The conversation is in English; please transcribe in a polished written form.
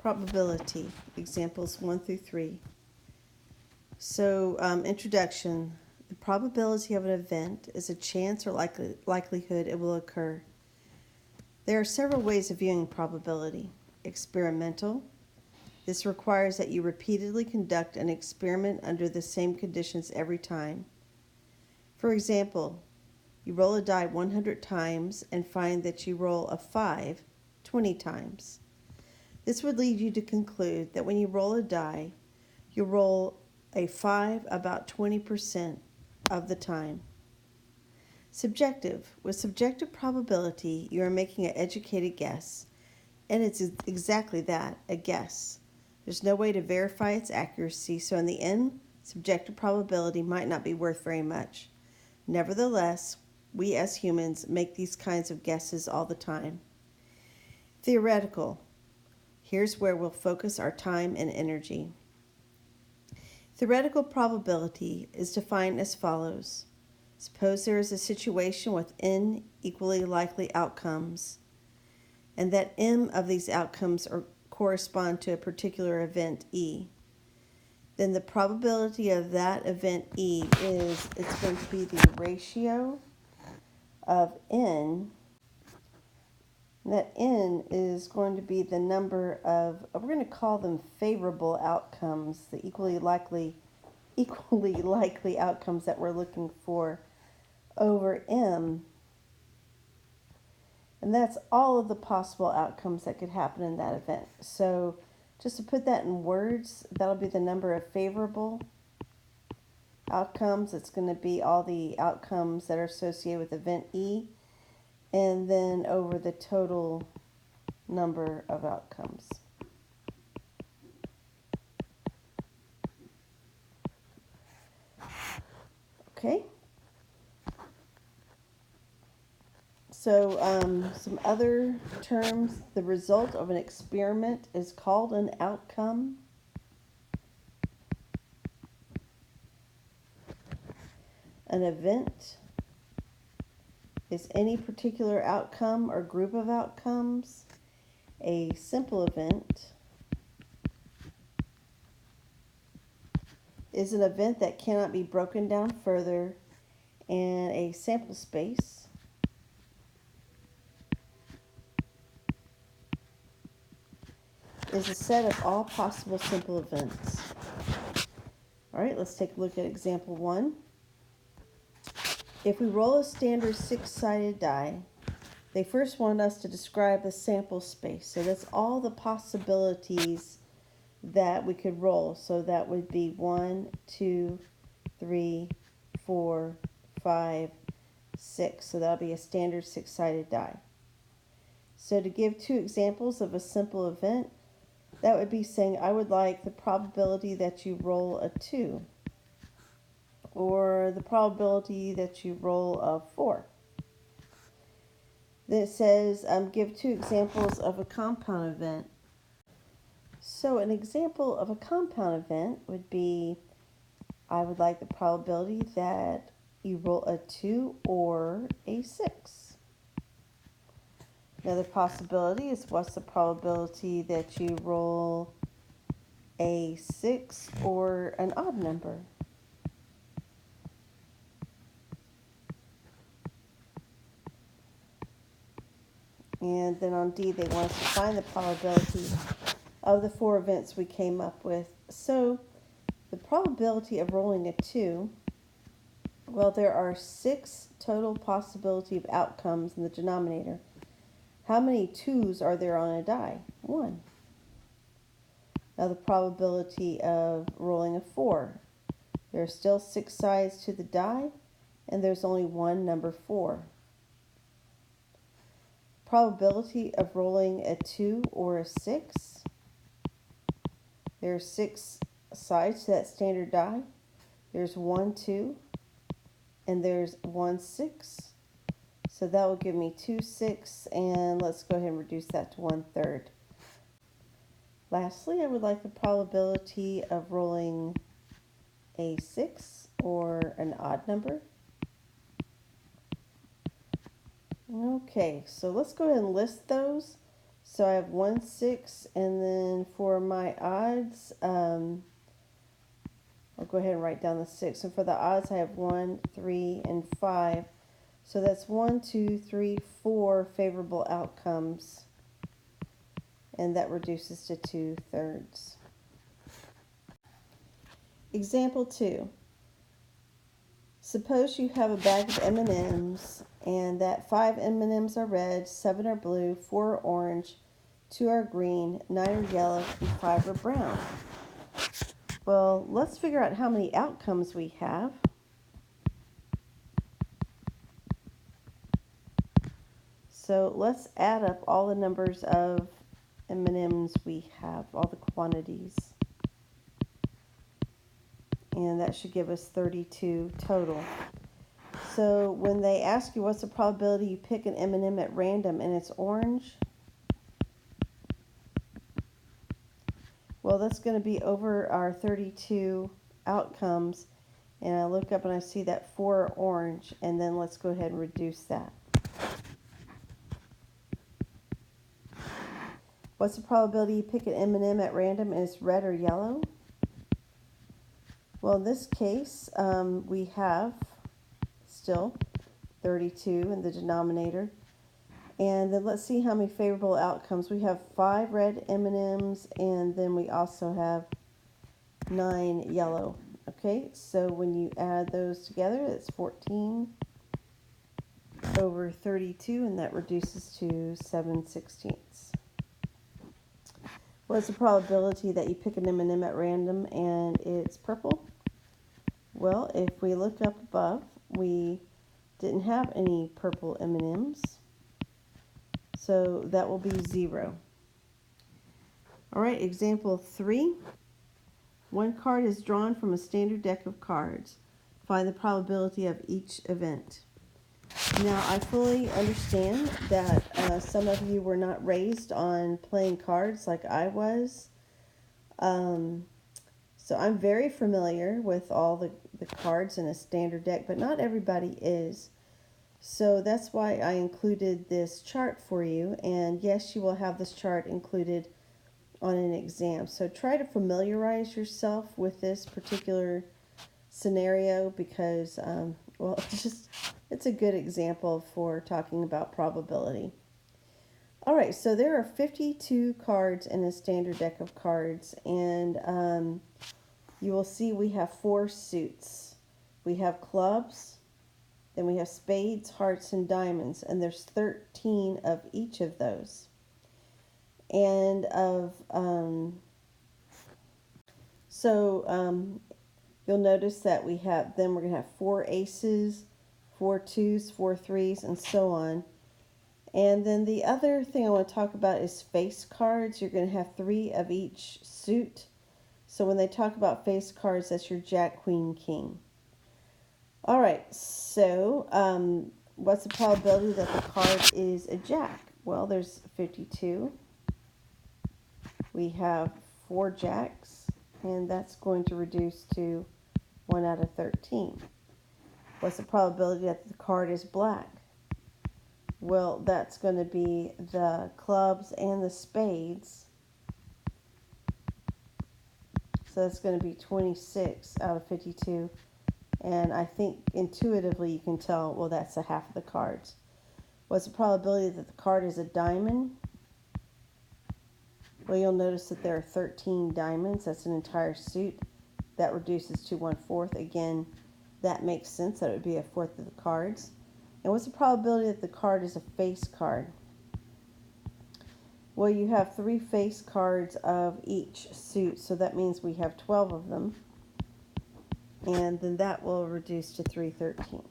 Probability, examples 1 through 3. So, introduction. The probability of an event is a chance or likelihood it will occur. There are several ways of viewing probability. Experimental. This requires that you repeatedly conduct an experiment under the same conditions every time. For example, you roll a die 100 times and find that you roll a 5 20 times. This would lead you to conclude that when you roll a die, you roll a 5 about 20% of the time. Subjective. With subjective probability, you are making an educated guess, and it's exactly that, a guess. There's no way to verify its accuracy, so in the end, subjective probability might not be worth very much. Nevertheless, we as humans make these kinds of guesses all the time. Theoretical. Here's where we'll focus our time and energy. Theoretical probability is defined as follows. Suppose there is a situation with n equally likely outcomes, and that m of these outcomes correspond to a particular event E. Then the probability of that event E is it's going to be the ratio of n. And that n is going to be the number of, we're going to call them favorable outcomes, the equally likely outcomes that we're looking for over m. And that's all of the possible outcomes that could happen in that event. So just to put that in words, that'll be the number of favorable outcomes. It's going to be all the outcomes that are associated with event E, and then over the total number of outcomes. Okay. So some other terms. The result of an experiment is called an outcome. An event is any particular outcome or group of outcomes. A simple event is an event that cannot be broken down further, and a sample space is a set of all possible simple events. All right, let's take a look at example 1. If we roll a standard 6-sided die, they first want us to describe the sample space. So that's all the possibilities that we could roll. So that would be 1, 2, 3, 4, 5, 6. So that'll be a standard 6-sided die. So to give 2 examples of a simple event, that would be saying I would like the probability that you roll a 2, or the probability that you roll a 4. Then it says give 2 examples of a compound event. So an example of a compound event would be I would like the probability that you roll a 2 or a 6. Another possibility is what's the probability that you roll a 6 or an odd number. And then on D, they want us to find the probability of the 4 events we came up with. So the probability of rolling a 2, well, there are 6 total possibility of outcomes in the denominator. How many 2s are there on a die? 1. Now the probability of rolling a 4. There are still 6 sides to the die, and there's only one number 4. Probability of rolling a 2 or a 6. There are 6 sides to that standard die. There's 1 2, and there's 1 6. So that will give me 2 6, and let's go ahead and reduce that to 1/3. Lastly, I would like the probability of rolling a 6 or an odd number. Okay, so let's go ahead and list those. So I have 1, 6, and then for my odds, I'll go ahead and write down the 6. And for the odds, I have 1, 3, and 5. So that's 1, 2, 3, 4 favorable outcomes. And that reduces to 2/3. Example 2. Suppose you have a bag of M&Ms and that 5 M&Ms are red, 7 are blue, 4 are orange, 2 are green, 9 are yellow, and 5 are brown. Well, let's figure out how many outcomes we have. So let's add up all the numbers of M&Ms we have, all the quantities. And that should give us 32 total. So when they ask you what's the probability you pick an M&M at random and it's orange, well, that's going to be over our 32 outcomes. And I look up and I see that 4 are orange, and then let's go ahead and reduce that. What's the probability you pick an M&M at random and it's red or yellow? Well, in this case, we have still 32 in the denominator. And then let's see how many favorable outcomes. We have 5 red M&Ms, and then we also have 9 yellow. Okay, so when you add those together, it's 14 over 32, and that reduces to 7/16. What's the probability that you pick an M&M at random and it's purple? Well, if we look up above, we didn't have any purple M&Ms, so that will be 0. All right, example 3. One card is drawn from a standard deck of cards. Find the probability of each event. Now, I fully understand that some of you were not raised on playing cards like I was. So I'm very familiar with all the cards in a standard deck, but not everybody is. So that's why I included this chart for you. And yes, you will have this chart included on an exam. So try to familiarize yourself with this particular scenario because, well, it's a good example for talking about probability. All right, so there are 52 cards in a standard deck of cards, and you will see we have 4 suits. We have clubs, then we have spades, hearts, and diamonds, and there's 13 of each of those. And you'll notice that we're going to have 4 aces, 4 twos, 4 threes, and so on. And then the other thing I want to talk about is face cards. You're going to have 3 of each suit. So when they talk about face cards, that's your Jack, Queen, King. All right, so what's the probability that the card is a Jack? Well, there's 52. We have 4 Jacks, and that's going to reduce to 1 out of 13. What's the probability that the card is black? Well, that's going to be the clubs and the spades. So that's going to be 26 out of 52. And I think intuitively you can tell, well, that's a half of the cards. What's the probability that the card is a diamond? Well, you'll notice that there are 13 diamonds. That's an entire suit. That reduces to 1/4. Again, that makes sense. That would be 1/4 of the cards. And what's the probability that the card is a face card? Well, you have 3 face cards of each suit, so that means we have 12 of them. And then that will reduce to 3/13.